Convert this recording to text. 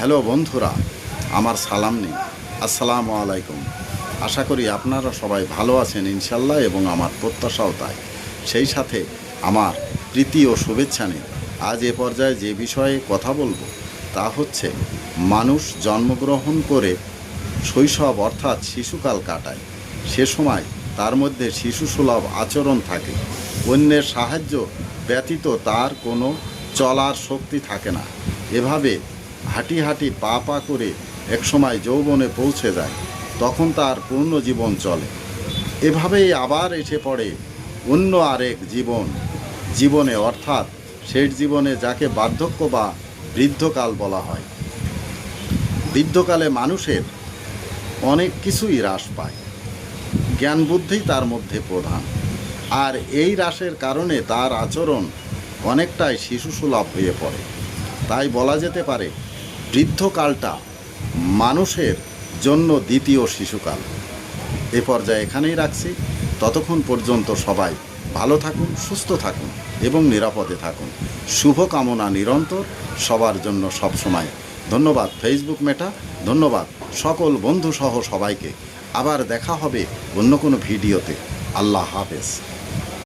Hello বন্ধুরা, আমার সালাম নিন। আসসালামু আলাইকুম। আশা করি আপনারা সবাই ভালো আছেন ইনশাল্লাহ, এবং আমার প্রত্যাশাও তাই। সেই সাথে আমার প্রীতি ও শুভেচ্ছা নিন। আজ এ পর্যায়ে যে বিষয়ে কথা বলবো তা হচ্ছে, মানুষ জন্মগ্রহণ করে শৈশব অর্থাৎ শিশুকাল কাটায়। সে সময় তার মধ্যে শিশুসুলভ আচরণ থাকে। অন্যের সাহায্য ব্যতীত তার কোনো চলার শক্তি থাকে না। এভাবে হাঁটি হাঁটি পা পা করে একসময় যৌবনে পৌঁছে যায়। তখন তার পূর্ণ জীবন চলে। এভাবেই আবার এসে পড়ে অন্য আরেক জীবনে, অর্থাৎ শেষ জীবনে, যাকে বার্ধক্য বা বৃদ্ধকাল বলা হয়। বৃদ্ধকালে মানুষের অনেক কিছুই হ্রাস পায়। জ্ঞান বুদ্ধিই তার মধ্যে প্রধান। আর এই হ্রাসের কারণে তার আচরণ অনেকটাই শিশুসুলভ হয়ে পড়ে। তাই বলা যেতে পারে, বৃদ্ধকালটা মানুষের জন্য দ্বিতীয় শিশুকাল। এ পর্যায়ে এখানেই রাখছি। ততক্ষণ পর্যন্ত সবাই ভালো থাকুন, সুস্থ থাকুন এবং নিরাপদে থাকুন। শুভকামনা নিরন্তর সবার জন্য সবসময়। ধন্যবাদ ফেসবুক মেটা, ধন্যবাদ সকল বন্ধুসহ সবাইকে। আবার দেখা হবে অন্য কোনো ভিডিওতে। আল্লাহ হাফেজ।